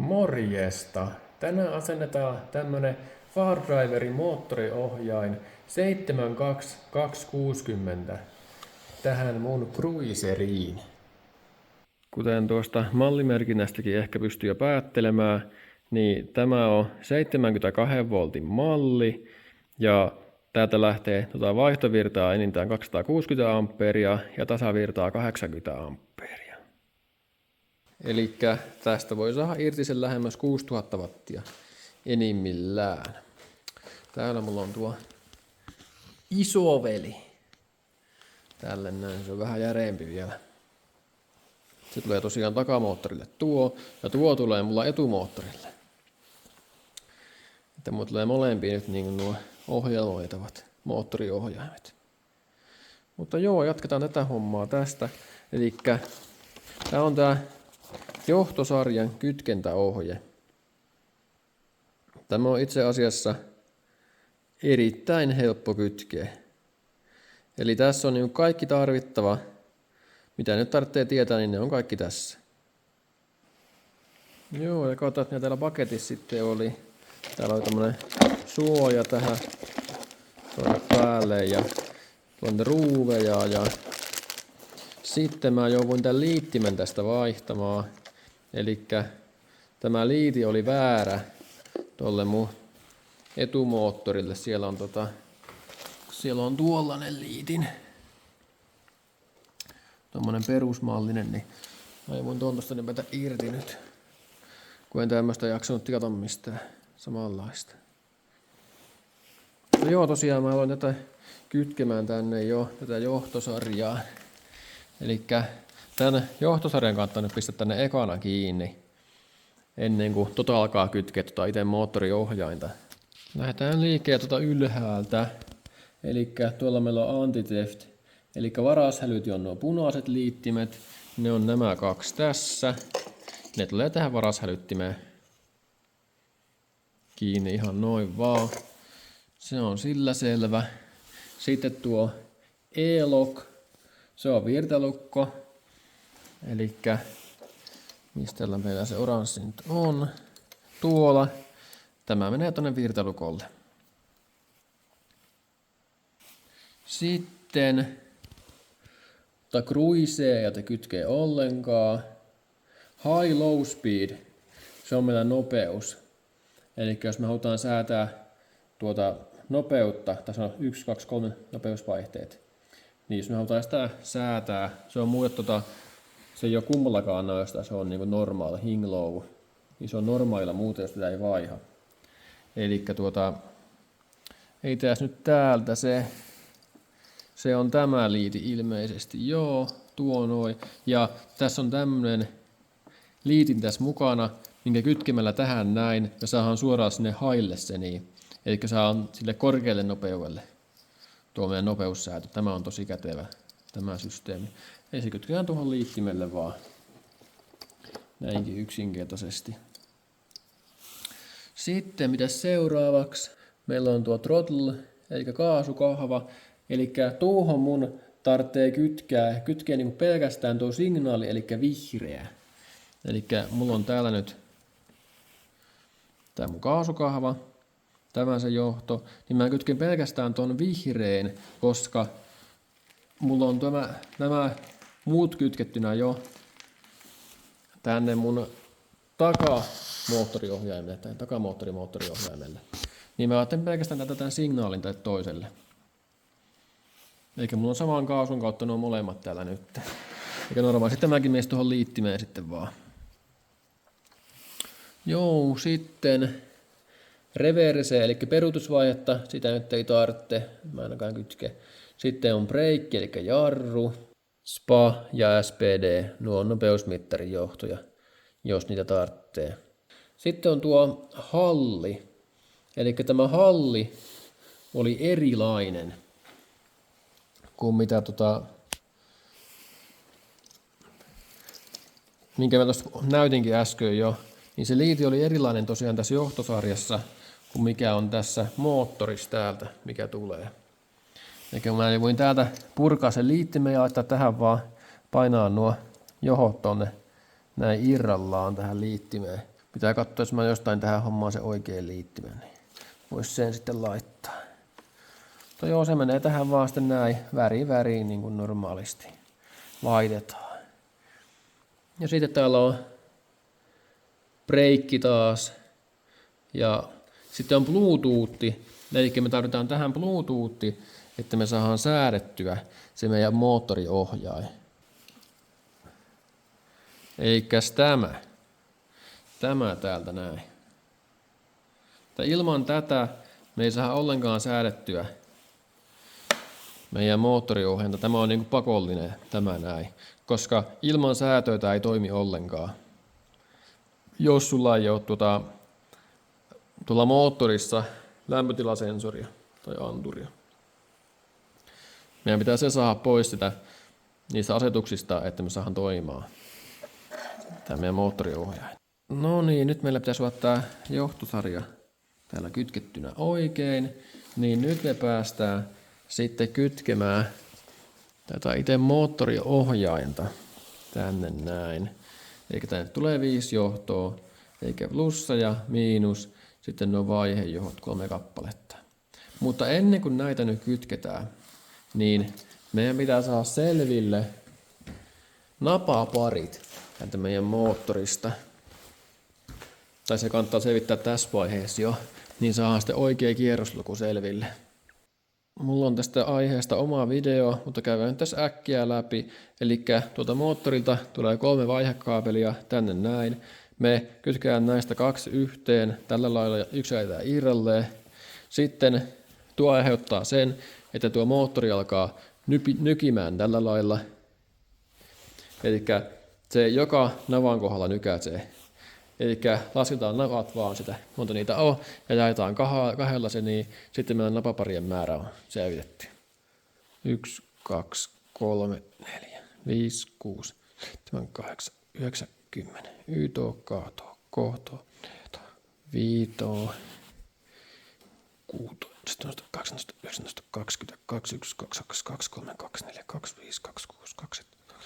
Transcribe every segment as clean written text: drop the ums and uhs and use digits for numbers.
Morjesta! Tänään asennetaan tämmönen Fardriverin moottoriohjain 72260 tähän mun cruiseriin. Kuten tuosta mallimerkinnästäkin ehkä pystyy jo päättelemään, niin tämä on 72 voltin malli ja täältä lähtee vaihtovirtaa enintään 260 ampeeria ja tasavirtaa 80 ampeeria. Eli tästä voi saada irti sen lähemmäs 6000 wattia enimmillään. Täällä mulla on tuo isoveli. Tälle näin, se on vähän järeempi vielä. Se tulee tosiaan takamoottorille tuo, ja tuo tulee mulla etumoottorille. Että mulla tulee molempiin nyt niin nuo ohjelmoitavat moottoriohjaimet. Mutta joo, jatketaan tätä hommaa tästä. Eli tää on tää johtosarjan kytkentäohje. Tämä on itse asiassa erittäin helppo kytkeä. Eli tässä on niin kaikki tarvittava, mitä nyt tarvitsee tietää, niin ne on kaikki tässä. Joo, ja katsotaan, mitä täällä paketissa sitten oli. Täällä oli tämmönen suoja tähän päälle ja tuonne ruuveja ja sitten mä jouduin tämän liittimen tästä vaihtamaan. Eli tämä liiti oli väärä tolle mun etumoottorille. Siellä on tuollainen liitin. Tommonen perusmallinen, niin mä voin tuosta nimetä irti nyt. Kun en tämmöstä jaksanut tilata mistään samanlaista. No joo, tosiaan mä aloin tätä kytkemään tänne jo, tätä johtosarjaa. Eli tämän johtosarjan kannattaa nyt pistää tänne ekana kiinni, ennen kuin alkaa kytkeä itse moottoriohjainta. Lähdetään liikkeelle ylhäältä. Eli tuolla meillä on anti-theft. Eli varashälytin on nuo punaiset liittimet. Ne on nämä kaksi tässä. Ne tulee tähän varashälyttimeen kiinni ihan noin vaan. Se on sillä selvä. Sitten tuo e-lock. Se on virtalukko. Elikkä mistä meillä se oranssi nyt on? Tuolla. Tämä menee tuonne virtalukolle. Sitten cruisee ja te kytkee ollenkaan. High low speed. Se on meillä nopeus. Eli jos me halutaan säätää tuota nopeutta, tässä on 1, 2, 3 nopeusvaihteet. Niin jos me halutaan sitä säätää, se on muuta se ei ole kummallakaan noista, se on niinku normaali, hing low. Niin se on normaalilla muuten, jos sitä ei vaiha. Eli ei tässä nyt täältä se on tämä liiti ilmeisesti, joo, tuo noin. Ja tässä on tämmönen liitin tässä mukana, minkä kytkemällä tähän näin, ja saadaan suoraan sinne haille se niin. Eli saadaan sille korkealle nopeudelle tuo meidän nopeussäätö. Tämä on tosi kätevä, tämä systeemi. Ei se kytketään tuohon liittimelle vaan. Näinkin yksinkertaisesti. Sitten mitä seuraavaksi? Meillä on tuo throttle, eli kaasukahva. Eli tuohon mun tarvitsee kytkeä niin pelkästään tuo signaali, eli vihreä. Eli mulla on täällä nyt tämä mun kaasukahva, tämä se johto, niin mä kytken pelkästään tuon vihreän, koska mulla on nämä muut kytkettynä jo tänne mun takamoottorimoottoriohjaimelle. Niin mä ajattelen pelkästään tämän signaalin tälle toiselle. Eikä mulla on saman kaasun kautta nuo molemmat täällä nyt. Eikä normaalisti tämäkin menisi tuohon liittimeen sitten vaan. Joo, sitten reverse, eli peruutusvaihetta, sitä nyt ei tarvitse, mä ainakaan kytke. Sitten on breikki, eli jarru, SPA ja SPD, nuo on nopeusmittarin johtoja, jos niitä tarvitsee. Sitten on tuo halli, eli tämä halli oli erilainen kuin mitä minkä mä tuosta näytinkin äsken jo, niin se liiti oli erilainen tosiaan tässä johtosarjassa kuin mikä on tässä moottorissa täältä, mikä tulee. Eli mä voin täältä purkaa sen liittimen ja laittaa tähän vaan, painaa nuo johot tonne näin irrallaan tähän liittimeen. Pitää katsoa, jos mä jostain tähän hommaan se oikein liittimen, niin vois sen sitten laittaa. Mutta joo, se menee tähän vaan sitten näin väriin niin kuin normaalisti laitetaan. Ja sitten täällä on breikki taas. Ja sitten on Bluetooth, eli me tarvitaan tähän Bluetooth, että me saadaan säädettyä se meidän moottoriohjain. Eikäs tämä täältä näin. Ilman tätä me ei saa ollenkaan säädettyä meidän moottoriohjainta. Tämä on niin kuin pakollinen tämä näin, koska ilman säätöä tämä ei toimi ollenkaan. Jos sulla ei ole tuolla moottorissa lämpötilasensoria tai anturia. Meidän pitää se saada pois niistä asetuksista, että me saadaan toimimaan tämä meidän moottoriohjain. No niin, nyt meillä pitäisi olla tämä johtosarja täällä kytkettynä oikein. Niin nyt me päästään sitten kytkemään tätä itse moottoriohjainta tänne näin. Eli tänne tulee 5 johtoa, eikä plussa ja miinus, sitten nuo vaihejohdot 3 kappaletta. Mutta ennen kuin näitä nyt kytketään, niin meidän pitää saada selville napaparit täältä meidän moottorista. Tai se kannattaa selvittää tässä vaiheessa jo, niin saadaan sitten oikea kierrosluku selville. Mulla on tästä aiheesta oma video, mutta käydään tässä äkkiä läpi. Eli tuolta moottorilta tulee 3 vaihekaapelia tänne näin. Me kytkään näistä 2 yhteen, tällä lailla ja 1 jätetään irralleen. Sitten tuo aiheuttaa sen, että tuo moottori alkaa nykimään tällä lailla. Eli se joka navan kohdalla nykäisee. Eli lasketaan navat vaan sitä, monta niitä on, ja jaetaan kahdella se, niin sitten meidän napaparien määrä on selvitetty. 1, 2, 3, 4, 5, 6, 7, 8, 9, 10. Yto, kaato, kohto, neto, viito, kuuto, 17, 18, 19, 20, 21, 22, 23, 24, 25, 26, 27,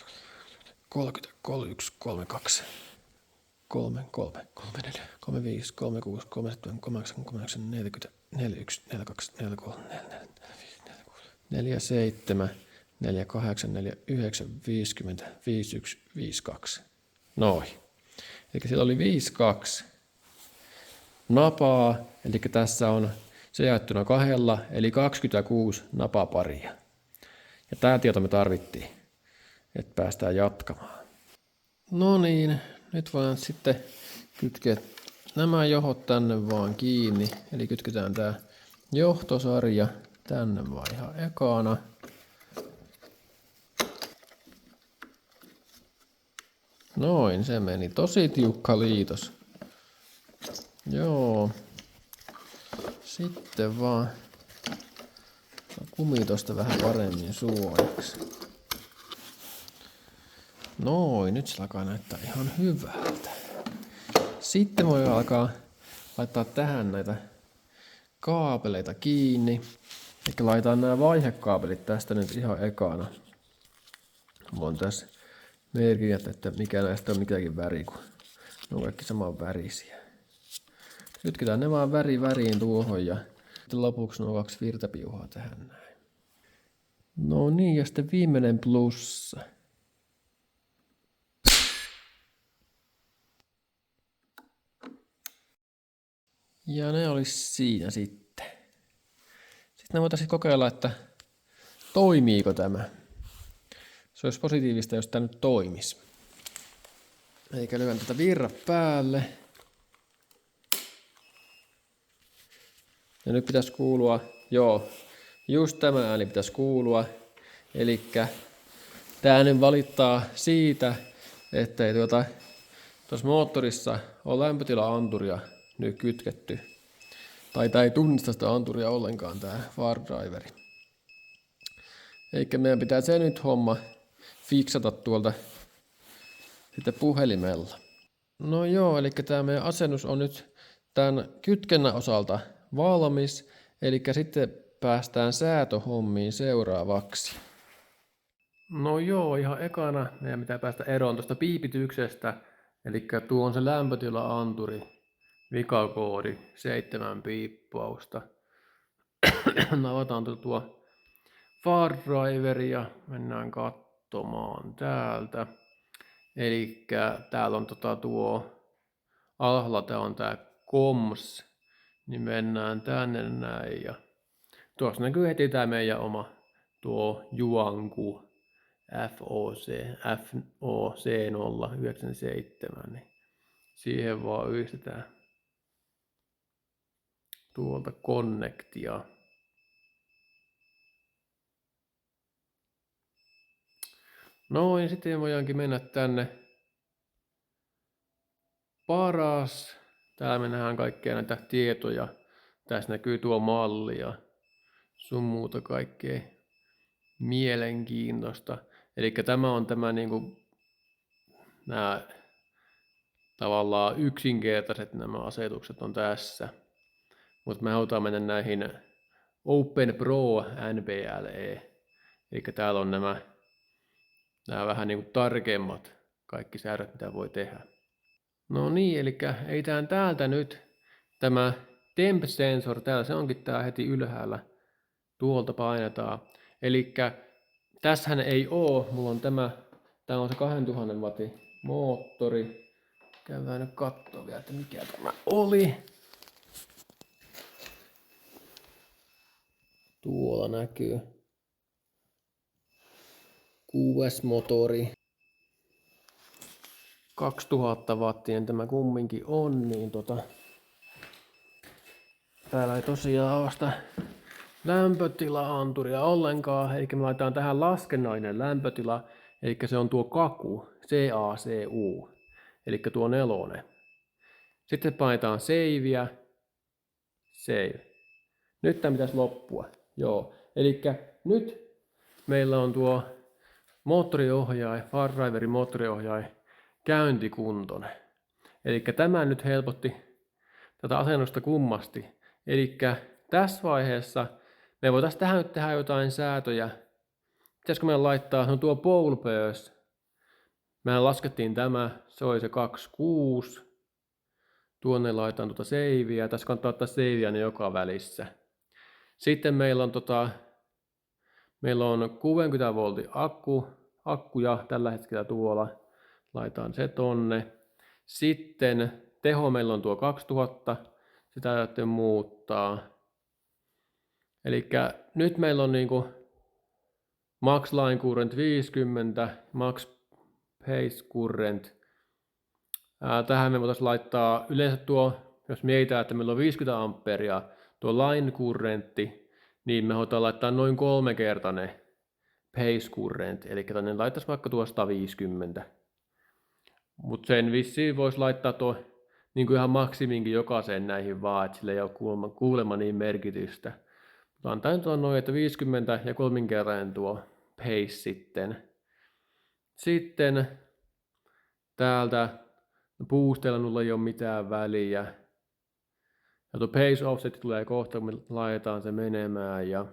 30, 31, 32. 3, 3, 3, 4, 3, 5, 3, 6, 3, 7, 8, 8, 40, 41, 42, 43, 44, 4, 7, 4, 8, 4, 9, 50, 51, 52. Noin. Eli siellä oli 52 napaa, eli tässä on se jaettuna 2, eli 26 napaparia. Ja tämä tieto me tarvittiin, että päästään jatkamaan. No niin. Nyt voidaan sitten kytkeä nämä johot tänne vaan kiinni. Eli kytketään tämä johtosarja tänne vaan ihan ekana. Noin, se meni tosi tiukka liitos. Joo. Sitten vaan kumi tosta vähän paremmin suojaksi. Noin, nyt se alkaa näyttää ihan hyvältä. Sitten voi alkaa laittaa tähän näitä kaapeleita kiinni. Eli laitetaan nämä vaihekaapelit tästä nyt ihan ekana. Mulla on tässä merkinnät, että mikä näistä on mikäkin väri, kun ne on kaikki saman värisiä. Kytketään ne vaan väriin tuohon ja sitten lopuksi nuo 2 virtapiuhaa tähän näin. No niin, ja sitten viimeinen plussa. Ja ne olisi siinä sitten. Sitten me voitaisiin kokeilla, että toimiiko tämä. Se olisi positiivista, jos tämä nyt toimisi. Eikä lyön tätä virra päälle. Ja nyt pitäisi kuulua, joo, just tämä ääni pitäisi kuulua. Elikkä tämä nyt valittaa siitä, että ei tuossa moottorissa ole lämpötila-anturia nyt kytketty. Tai tämä ei tunnista sitä anturia ollenkaan, tämä VAR-driveri. Eikä meidän pitää se nyt homma fiksata tuolta sitten puhelimella. No joo, eli tämä meidän asennus on nyt tämän kytkennän osalta valmis. Eli sitten päästään säätöhommiin seuraavaksi. No joo, ihan ekana meidän pitää päästä eroon tuosta piipityksestä. Eli tuo on se lämpötila-anturi, vikakoodi, 7 piippausta. Avataan tuo far driveri ja mennään katsomaan täältä. Eli täällä on tuo alhaalla tää on tää comms, niin mennään tänne näin ja tuossa näkyy heti tää meidän oma tuo Juanku FOC097, niin siihen vaan yhdistetään tuolta connectia. Noin, sitten voidaankin mennä tänne paras. Täällä me nähdään kaikkea näitä tietoja. Tässä näkyy tuo malli ja sun muuta kaikkea mielenkiintoista. Eli tämä on tämä niinku nämä tavallaan yksinkertaiset nämä asetukset on tässä. Mutta me halutaan mennä näihin Open Pro NBLE. Eli täällä on nämä vähän niinku tarkemmat kaikki säädöt mitä voi tehdä. No niin, eli ei täältä nyt tämä temp sensor, täällä se onkin tää heti ylhäällä. Tuolta painetaan. Eli tässähän ei oo, mulla on tää on se 2000 wattin moottori. Käydään nyt kattoo vielä, että mikä tämä oli. Tuolla näkyy. QS-motori. 2000 wattinen tämä kumminkin on, niin täällä ei tosiaan ole sitä lämpötila-anturia ollenkaan, eli me laitetaan tähän laskennallinen lämpötila, eli se on tuo kaku, CACU, eli tuo 4. Sitten painetaan saveä, save. Nyt tämä pitäisi loppua, joo, eli nyt meillä on tuo moottoriohjaaja, far driverin moottoriohjaaja käyntikuntoinen. Eli tämä nyt helpotti tätä asennusta kummasti. Eli tässä vaiheessa me voitaisiin tähän nyt tehdä jotain säätöjä. Pitäisikö meidän laittaa, no tuo pole burst. Mehän laskettiin tämä, se oli se 26. Tuonne laitetaan saveä. Tässä kannattaa ottaa saveä niin joka välissä. Sitten meillä on 60 voltin akkuja tällä hetkellä tuolla. Laitetaan se tonne. Sitten teho meillä on tuo 2000. Sitä täytyy muuttaa. Eli nyt meillä on niinku max line current 50, max pace current. Tähän me voitaisiin laittaa yleensä tuo, jos mietitään, että meillä on 50 amperia tuo line currentti, niin me voidaan laittaa noin 3-kertainen pace current, eli tänne laittaisi vaikka tuo 150. Mutta sen vissiin voisi laittaa tuo niin kuin ihan maksiminkin jokaiseen näihin vaan, että sillä ei ole kuulemma niin merkitystä. Mutta antaa nyt on noin, että 50 ja 3-kertainen tuo pace sitten. Sitten täältä boosteilla nulla ei ole mitään väliä. Ja tuo pace offset tulee kohta, kun me laitetaan se menemään. Ja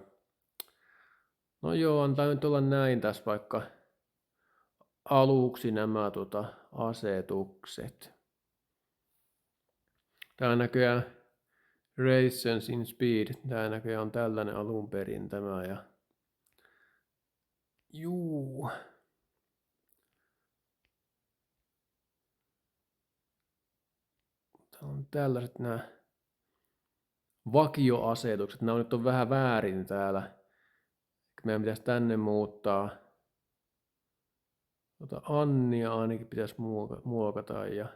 no joo, antaa nyt olla näin tässä vaikka aluksi nämä asetukset. Tää näköjään Rations in Speed. Tää näköjään on tällainen alun perin tämä. Ja juu. Tää on tällaiset nämä vakioasetukset. Nämä nyt on vähän väärin täällä. Meidän pitäisi tänne muuttaa. Annia ainakin pitäisi muokata. Ja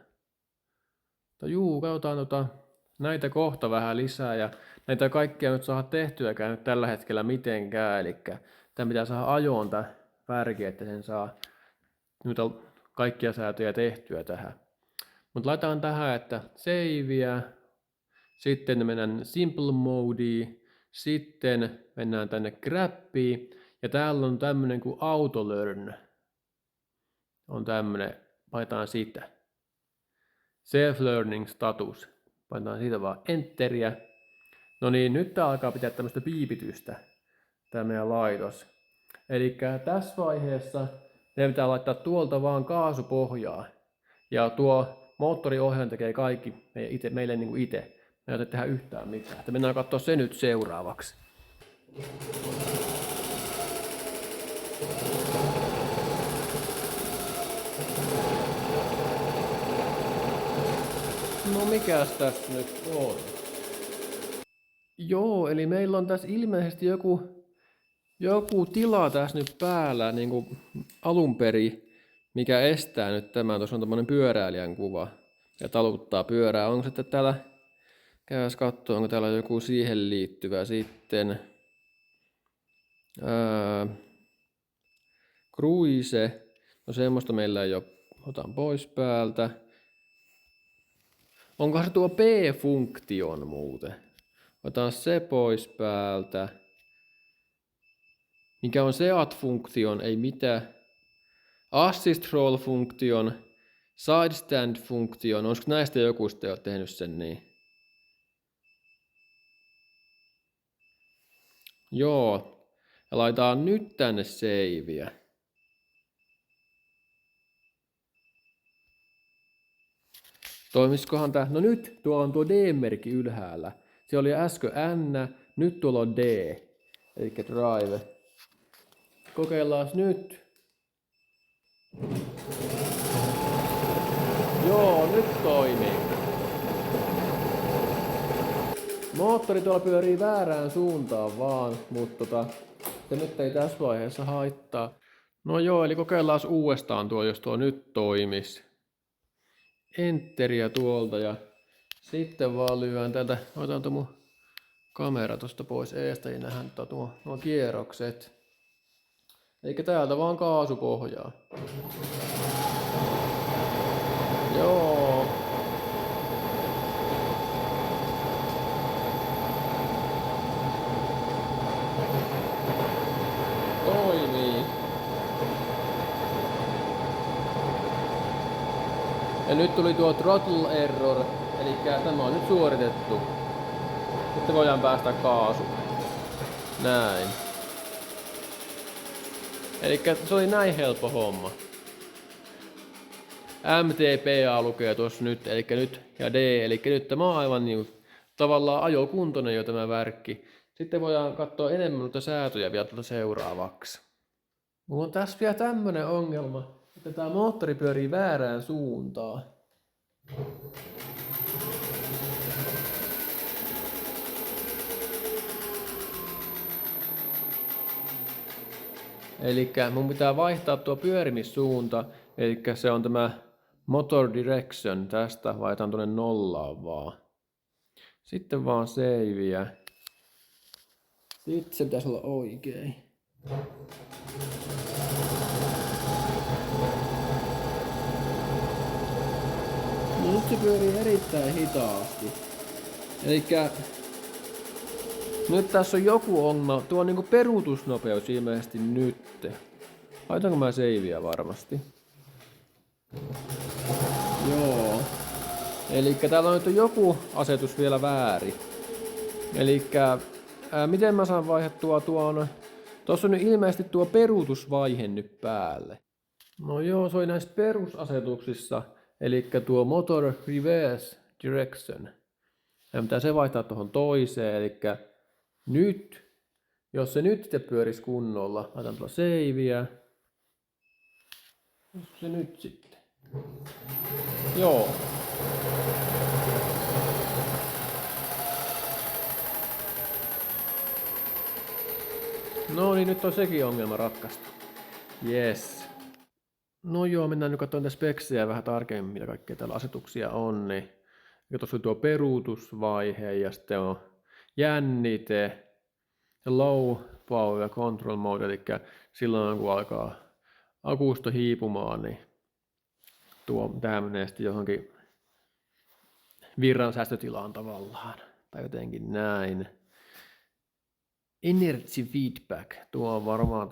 juu, katsotaan näitä kohta vähän lisää. Ja näitä kaikkia nyt saada tehtyäkään nyt tällä hetkellä mitenkään. Eli tämä pitää saada ajoon tämä värki, että sen saa nyt kaikkia säätöjä tehtyä tähän. Mutta laitetaan tähän, että saveä. Sitten mennään simple modeen. Sitten mennään tänne grappiin. Ja täällä on tämmönen kuin auto learn. On tämmönen, painetaan sitä. Self-learning status. Painetaan siitä vaan enteriä. No niin, nyt tää alkaa pitää tämmöistä piipitystä. Tää meidän laitos. Eli tässä vaiheessa meidän pitää laittaa tuolta vaan kaasupohjaa. Ja tuo moottoriohjaaja tekee kaikki meille niin kuin itse. Me ei tarvitse tehdä yhtään mitään. Että mennään katsoa se nyt seuraavaksi. No mikäs tässä nyt on? Joo, eli meillä on tässä ilmeisesti joku tila tässä nyt päällä niin kuin alun perin, mikä estää nyt tämän. Tuossa on tämmöinen pyöräilijän kuva ja taluttaa pyörää. Onko sitten täällä, käydään katsoa, onko täällä joku siihen liittyvä sitten. Cruise, no semmoista meillä ei ole, otan pois päältä. Onkohan se tuo P-funktion muuten? Otan se pois päältä. Mikä on Seat-funktion, ei mitään. Assist roll-funktion, side stand-funktion, onko näistä joku sitten jo tehnyt sen niin? Joo, ja laitetaan nyt tänne seiviä. Toimisikohan tää? No nyt tuo on tuo D-merkki ylhäällä. Se oli äsken N, nyt tuolla on D, eli drive. Kokeillaan nyt. Joo, nyt toimii. Moottori tuolla pyörii väärään suuntaan vaan, mutta se nyt ei tässä vaiheessa haittaa. No joo, eli kokeillaan uudestaan tuo, jos tuo nyt toimisi. Enteriä tuolta ja sitten vaan lyön täältä, otan tuon mun kamera tuosta pois eestä ja nähdään nuo kierrokset. Eikä täältä vaan kaasupohjaa. Joo. Toimii. Ja nyt tuli tuo throttle error, eli tämä on nyt suoritettu. Sitten voidaan päästä kaasuun. Näin. Eli se oli näin helppo homma. MTPA lukee tuossa nyt, eli nyt ja D, eli nyt tämä on aivan niin tavallaan ajokuntoinen jo tämä värkki. Sitten voidaan katsoa enemmän noita säätöjä vielä tuota seuraavaksi. Mulla on tässä vielä tämmönen ongelma, että tämä moottori pyörii väärään suuntaan. Eli mun pitää vaihtaa tuo pyörimissuunta, eli se on tämä motor direction, tästä vaihtan tuonne nollaan vaan. Sitten vaan seiviä. Sitten se pitäisi olla oikein. No nyt se pyörii erittäin hitaasti. Elikkä nyt tässä on joku ongelma. Tuo on niinku peruutusnopeus ilmeisesti nyt. Laitanko mä seiviä varmasti? Joo. Elikkä täällä on nyt joku asetus vielä väärin. Elikkä miten mä saan vaihdettua tuon... Tuossa on nyt ilmeisesti tuo peruutusvaihe nyt päälle. No joo, se oli näissä perusasetuksissa. Elikkä tuo motor reverse direction. Ja pitää se vaihtaa tuohon toiseen, elikkä nyt, jos se nyt sitten pyörisi kunnolla, laitan tuolla seiviä. Olisiko se nyt sitten? Joo. No niin, nyt on sekin ongelma ratkaistu. Yes. No joo, mennään nyt katsomaan näitä speksejä vähän tarkemmin, mitä kaikkea täällä asetuksia on. Niin. Ja tuossa on tuo peruutusvaihe ja sitten on jännite, low power control mode, eli silloin kun alkaa akusto hiipumaan, niin tämä menee sitten johonkin virran säästötilaan tavallaan, tai jotenkin näin. Energy feedback, tuo on varmaan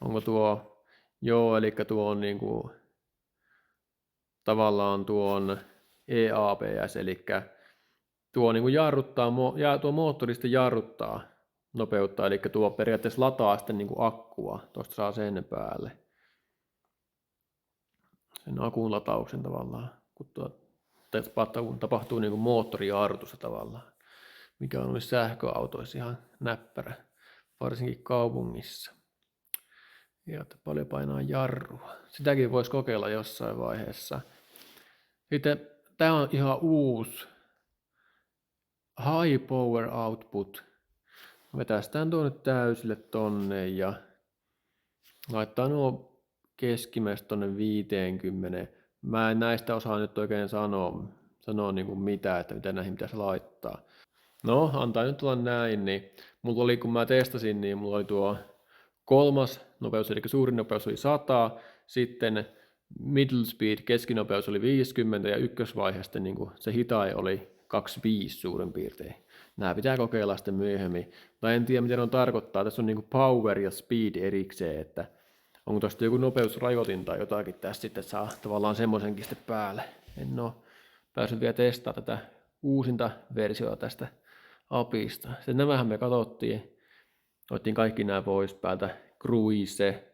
onko tuo, joo, eli tuo on niinku tavallaan tuon EABS, eli tuo niinku jarruttaa, tuo moottori sitten jarruttaa nopeutta, eli tuo periaatteessa lataa sitten niinku akkua, tuosta saa sen päälle. sen akun latauksen tavallaan, kun tapahtuu niin kuin moottorijarrutusta tavallaan, mikä on sähköautoissa ihan näppärä, varsinkin kaupungissa. Ja paljon painaa jarrua. Sitäkin voisi kokeilla jossain vaiheessa. Sitten tämä on ihan uusi high power output. Vetästään tuo nyt täysille tonne ja laittaa nuo keskimmäistä tonne 50. Mä en näistä osaa nyt oikein sanoa niin kuin mitä, että mitä näihin pitäisi laittaa. No, antaa nyt olla näin, niin mulla oli, kun mä testasin, niin mulla oli tuo kolmas nopeus, eli suurin nopeus oli 100, sitten middle speed, keskinopeus oli 50 ja ykkösvaiheesta niin se hitain oli 25 suurin piirtein. Nämä pitää kokeilla sitten myöhemmin, mutta en tiedä mitä ne on tarkoittaa. Tässä on niin power ja speed erikseen, että onko tuosta joku nopeusrajoitin tai jotakin tässä sitten saa tavallaan semmoisenkin sitten päälle. En ole päässyt vielä testaamaan tätä uusinta versiota tästä apista. Sitten nämähän me katsottiin, otettiin kaikki nämä pois päältä, cruise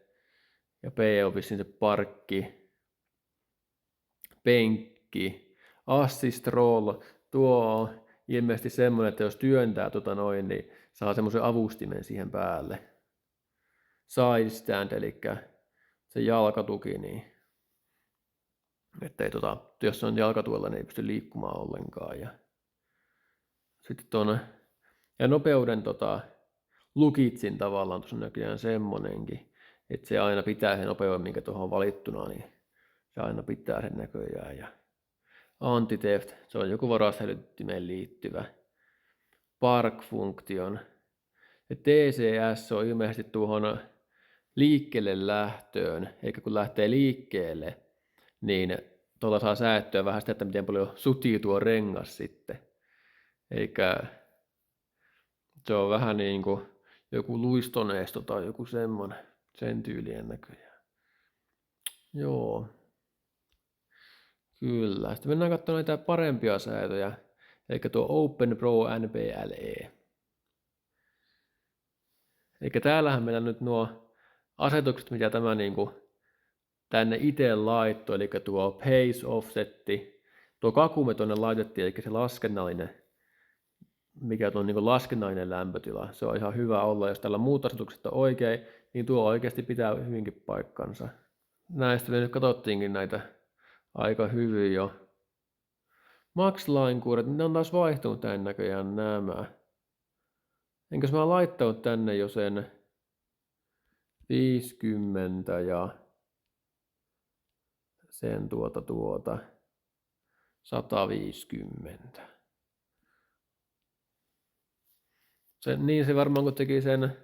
ja P-officin se parkki, penkki, assist roll, tuo on ilmeisesti semmoinen, että jos työntää niin saa semmoisen avustimen siihen päälle. Side stand, eli se jalkatuki, niin ettei jos on jalkatuella, niin ei pysty liikkumaan ollenkaan. Ja sitten tuonne, ja nopeuden lukitsin tavallaan, tuossa on näköjään semmonenkin, että se aina pitää sen nopeuden, minkä tuohon on valittuna, niin se aina pitää sen näköjään. Ja anti-theft, se on joku varaushälyttimeen liittyvä park-funktion. Ja TCS on ilmeisesti tuohon liikkeelle lähtöön, eikä kun lähtee liikkeelle, niin tuolla saa säättöä vähän sitä, että miten paljon sutii tuo rengas sitten. Eikä se on vähän niin kuin joku luistoneisto tai joku semmoinen, sen tyylien näköjään. Joo. Kyllä. Sitten mennään katsomaan näitä parempia säätöjä. Eli tuo Open Pro NPLE. Eli täällähän meillä nyt nuo asetukset, mitä tämä niinku tänne itse laittoi, eli tuo pace offsetti, tuo kaku me tuonne laitettiin, eli se laskennallinen, mikä on niin laskennallinen lämpötila. Se on ihan hyvä olla, jos tällä muut asetukset on oikein, niin tuo oikeasti pitää hyvinkin paikkansa. Näistä me nyt katsottiinkin näitä aika hyvin jo. Max Line-kuuret, ne on taas vaihtunut tämän näköjään nämä. Enkäs mä laittanut tänne jo sen 50 ja sen 150. Se varmaan kun teki sen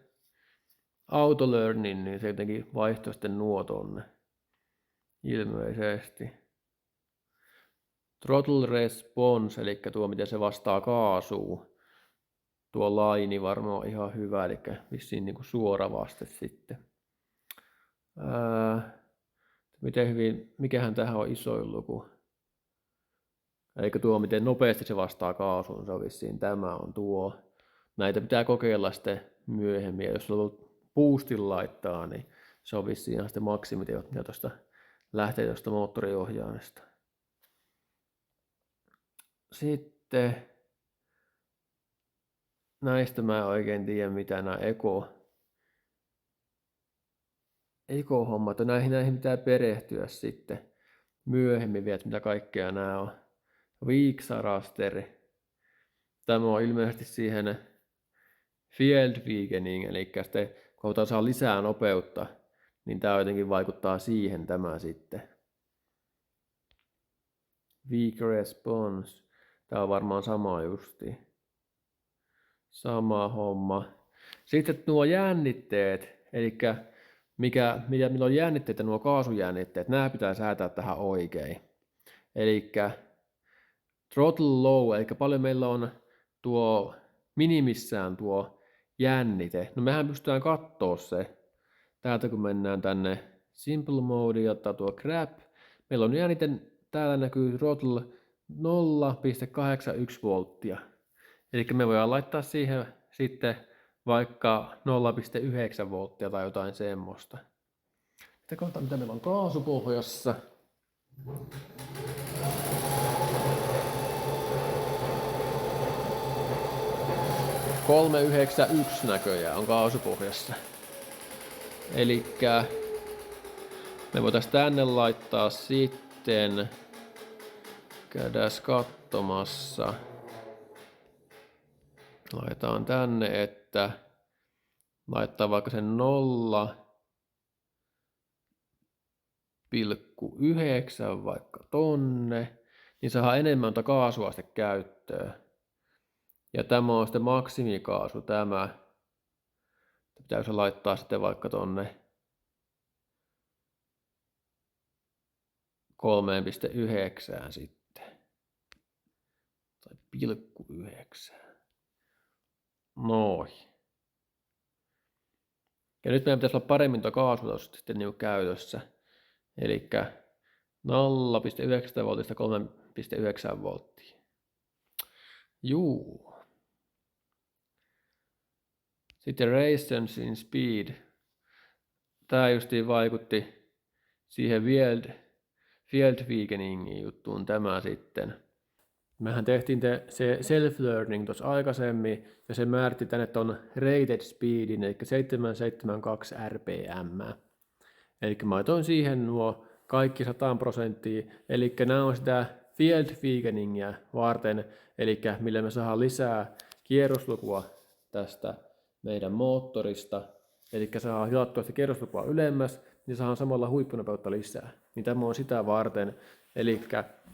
autolearnin, niin se jotenkin vaihtoi sitten nuo tonne ilmeisesti. Throttle response, eli tuo miten se vastaa kaasuun. Tuo laini varmaan on ihan hyvä, eli vissiin niin kuin suora vaste sitten. Miten hyvin, mikähän tähän on isoin luku? Eli tuo miten nopeasti se vastaa kaasuun, se on vissiin tämä on tuo. Näitä pitää kokeilla sitten myöhemmin, ja jos boostin laittaa, niin se on vissiin ihan sitten maksimit, mitä tuosta lähtee tuosta moottoriohjaimesta. Sitten näistä mä en oikein tiedä mitä nämä eko-hommat on. Näihin pitää perehtyä sitten myöhemmin vielä, mitä kaikkea nämä on. Viiksaraster. Tämä on ilmeisesti siihen field weakening, eli sitten kun halutaan saada lisää nopeutta, niin tämä jotenkin vaikuttaa siihen tämä sitten. Weak response. Tämä on varmaan sama justi. Sama homma. Sitten nuo jännitteet, eli millä on jännitteet, nuo kaasujännitteet, nämä pitää säätää tähän oikein. Eli throttle low, eli paljon meillä on tuo minimissään tuo jännite. No mehän pystytään katsoa se. Täältä kun mennään tänne simple mode ja tuo grab. Meillä on jännite, täällä näkyy throttle 0,81 volttia. Eli me voidaan laittaa siihen sitten vaikka 0,9 volttia tai jotain semmoista. Sitten katsotaan mitä meillä on kaasupohjassa. ...391 näköjään on kaasupohjassa. Elikkä me voitais tänne laittaa sitten... Käydään katsomassa. Laitetaan tänne, että laittaa vaikka sen 0,9 vaikka tonne, niin saadaan enemmän kaasuaste käyttöön. Ja tämä on sitten maksimikaasu tämä. Pitäisi laittaa sitten vaikka tonne 3,9 sitten. Tai 0,9. Noin. Ja nyt meidän pitäisi olla paremmin tuo kaasutus sitten niin käytössä. Eli 0,9 voltista 3,9 volttia. Juu. Sitten Rations in Speed. Tää justiin vaikutti siihen Field Weakeningin juttuun tämä sitten. Mehän tehtiin se self-learning tuossa aikaisemmin, ja se määritti tänne ton rated speedin, eli 772 rpm. Eli mä laitoin siihen nuo kaikki 100%, eli nämä on sitä field weakeningia varten, eli millä me saadaan lisää kierroslukua tästä meidän moottorista, eli saadaan hilattua sitä kierroslukua ylemmäs, niin saadaan samalla huippunopeutta lisää. Niin tämä on sitä varten, eli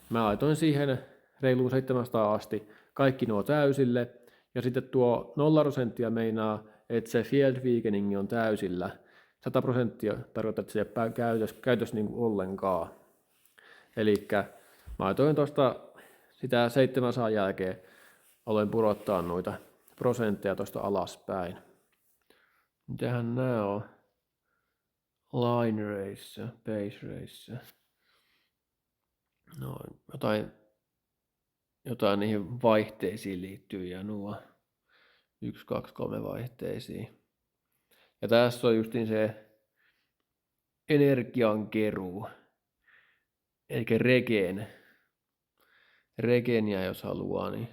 mä laitoin siihen reiluun 700 asti kaikki nuo täysille, ja sitten tuo 0% meinaa, että se field weakening on täysillä. 100% tarkoittaa, että se ei ole käytössä niin kuin ollenkaan. Eli mä laitoin tuosta sitä 700 jälkeen, aloin pudottaa noita prosentteja tuosta alaspäin. Mitähän nämä on? Line race, base race. No, jotain niihin vaihteisiin liittyy ja nuo 1, 2, 3 vaihteisiin. Ja tässä on justiin se energiankeruu, eli regenia jos haluaa, niin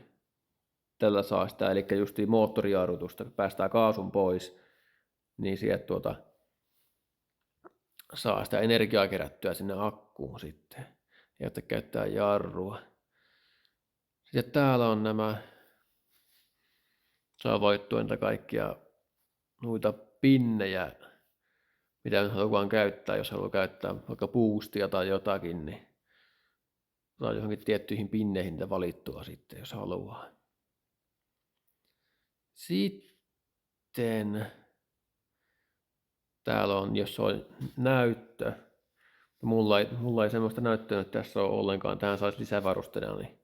tällä saa sitä, eli justiin moottorijarrutusta, kun päästään kaasun pois, niin sieltä saa sitä energiaa kerättyä sinne akkuun sitten, jotta käyttää jarrua. Sitten täällä on nämä, saa voittua niitä kaikkia noita pinnejä, mitä nyt haluaa käyttää, jos haluaa käyttää vaikka boostia tai jotakin, niin saa johonkin tiettyihin pinneihin niitä valittua sitten, jos haluaa. Sitten täällä on, jos on näyttö, mulla ei semmoista näyttöä nyt tässä ole ollenkaan, tähän saisi lisävarusteena, niin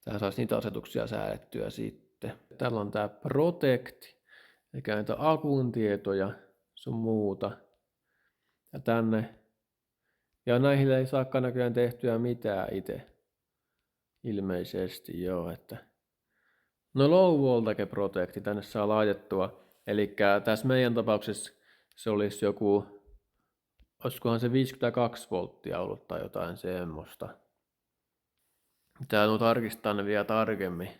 tähän saisi niitä asetuksia säädettyä sitten. Täällä on tää Protect, eli näitä akun tietoja sun muuta. Ja tänne. Ja näihin ei saakaan näköjään tehtyä mitään itse. Ilmeisesti joo, että. No low voltage protecti tänne saa laitettua. Eli tässä meidän tapauksessa se olisi joku, olisikohan se 52 volttia ollut tai jotain semmoista. Täällä on tarkistaa ne vielä tarkemmin.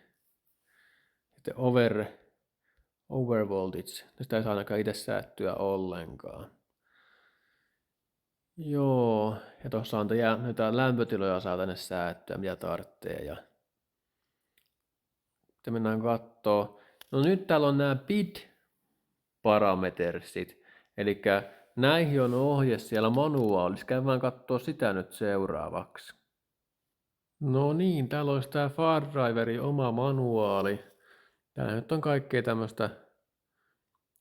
Sitten over voltage. Tästä ei saa ainakaan itse säättyä ollenkaan. Joo, ja tuossa on näitä lämpötiloja saa tänne säättyä, mitä tarvitsee. Ja sitten mennään kattoo. No nyt täällä on nämä bid-parametersit. Eli näihin on ohje siellä manuaalissa. Käydään kattoo sitä nyt seuraavaksi. No niin, täällä olisi tämä FarDriverin oma manuaali. Täällä nyt on kaikkea tämmöistä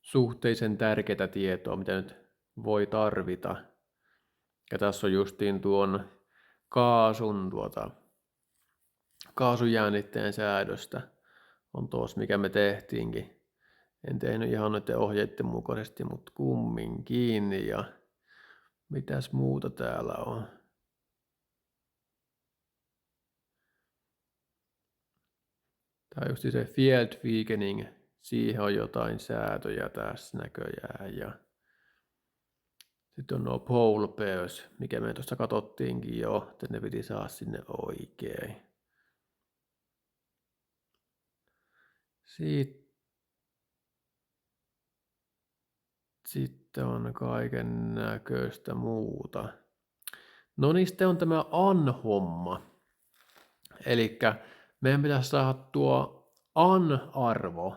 suhteellisen tärkeää tietoa, mitä nyt voi tarvita. Ja tässä on justiin tuon kaasujännitteen säädöstä. On tuossa, mikä me tehtiinkin. En tehnyt ihan noiden ohjeiden mukaisesti, mutta kumminkin. Ja mitäs muuta täällä on? Tää on just se field weakening. Siihen on jotain säätöjä tässä näköjään. Ja Sitten on nuo pole bears, mikä me tuossa katsottiinkin jo, että ne piti saada sinne oikein. Sitten on kaiken näköistä muuta. No niin, sitten on tämä an-homma. Elikkä meidän pitäisi saada tuo an-arvo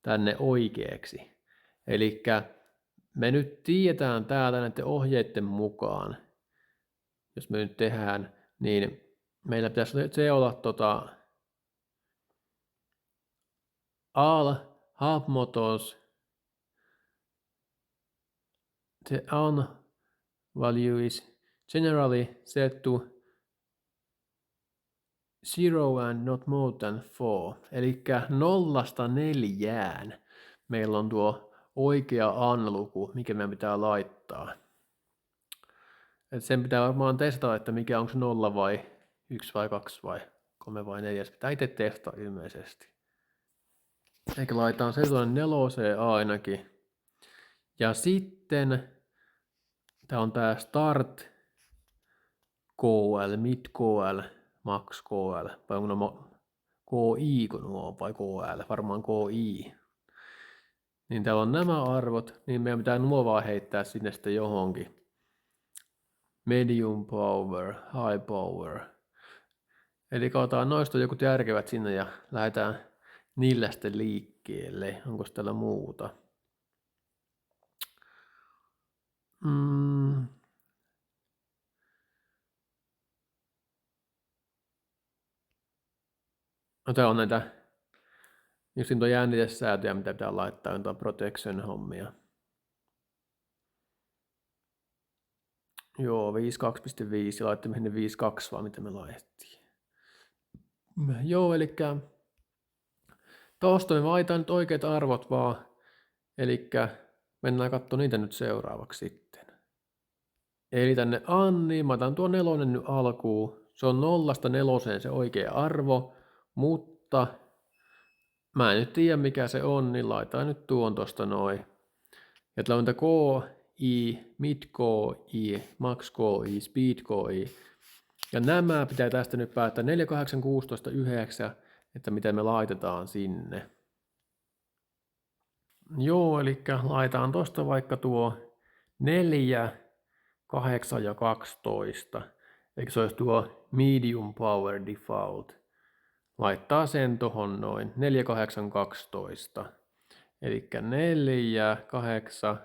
tänne oikeaksi. Elikkä me nyt tiedetään täältä näiden ohjeiden mukaan, jos me nyt tehdään, niin meillä pitäisi se olla all half motors, the an value is generally set to 0 and not more than 4. Elikkä 0–4 meillä on tuo oikea an-luku, mikä meidän pitää laittaa. Et sen pitää varmaan testata, että mikä onko se 0 vai 1 vai 2 vai 3 vai 4. Se pitää itse testata ilmeisesti. Eikä laitetaan se tuonne 4 ainakin. Ja sitten tää on tää start KL, mid KL, max KL. Vai onko no KI kun nuo vai KL? Varmaan KI. Niin täällä on nämä arvot, niin meidän pitää nuo vaan heittää sinne sitten johonkin. Medium power, high power. Eli katsotaan noista joku järkevät sinne ja lähdetään niillä sitten liikkeelle. Onko täällä muuta? No tää on näitä just tuo jännitesäätöjä, mitä pitää laittaa, jotain protection-hommia. Joo, 5.2.5 ja laittamme sinne 5.2 vaan mitä me laitettiin. Joo, elikkä tuosta me valitaan nyt oikeat arvot vaan. Elikkä mennään katsomaan niitä nyt seuraavaksi sitten. Eli tänne Anni, mä otan tuo 4 nyt alkuun. Se on 0–4 se oikea arvo, mutta mä en nyt tiedä mikä se on, niin laitaan nyt tuon tosta noin. Ja täällä on tämä KI, mid KI, max KI, speed KI. Ja nämä pitää tästä nyt päättää 4, 8, 16, 9, että mitä me laitetaan sinne. Joo, eli laitetaan tosta vaikka tuo 4, 8 ja 12. Eikö se olisi tuo medium power default? Laittaa sen tohon noin 4, 8, 12. Eli 4, 8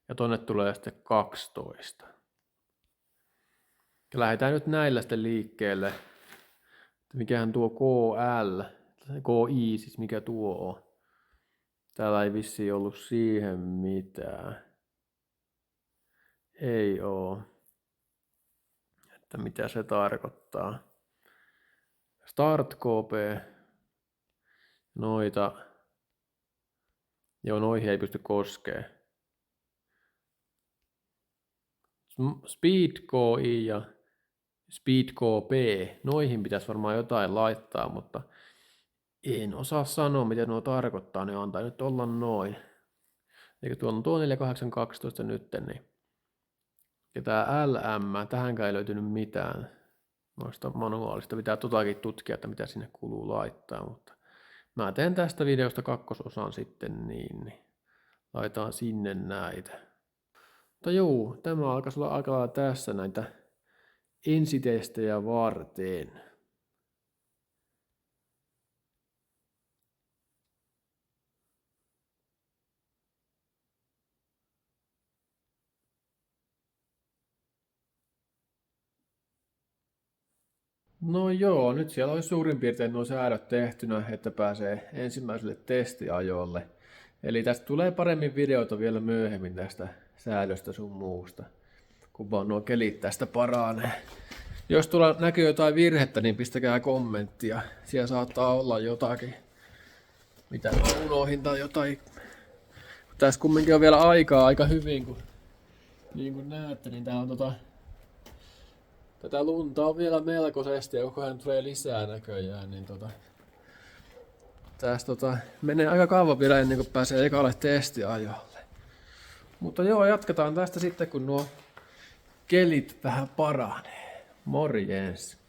ja tonne tulee sitten 12. Ja lähdetään nyt näillä sitten liikkeelle. Mikähän tuo KL, KI siis mikä tuo on. Täällä ei vissiin ollut siihen mitään. Ei oo. Että mitä se tarkoittaa. Start KP. Noita. Joo, noihin ei pysty koskee. Speed KI ja Speed KP. Noihin pitäisi varmaan jotain laittaa, mutta en osaa sanoa, mitä nuo tarkoittaa. Ne antaa nyt olla noin. Eli tuolla on tuo 4812 nyt, niin. Ja tää LM, tähänkään ei löytynyt mitään noista manuaalista. Pitää totakin tutkia, että mitä sinne kuluu laittaa, mutta mä teen tästä videosta kakkososan sitten niin laitetaan sinne näitä. Mutta juu, tämä alkaisi olla aika lailla tässä näitä ensitestejä varten. No joo, nyt siellä olisi suurin piirtein nuo säädöt tehtynä, että pääsee ensimmäiselle testiajolle. Eli tästä tulee paremmin videota vielä myöhemmin tästä säädöstä sun muusta, kun vaan nuo kelit tästä paranee. Jos tulla näkyy jotain virhettä, niin pistäkää kommenttia. Siellä saattaa olla jotakin, mitä mä unohin tai jotain. Tässä kumminkin on vielä aikaa aika hyvin, kun niin kuin näette, niin tää on tätä lunta on vielä melkoisesti ja koko ajan tulee lisää näköjään, niin tästä menee aika kauan vielä ennen kuin pääsee ekalle testiajolle. Mutta joo, jatketaan tästä sitten, kun nuo kelit vähän paranee. Morjens!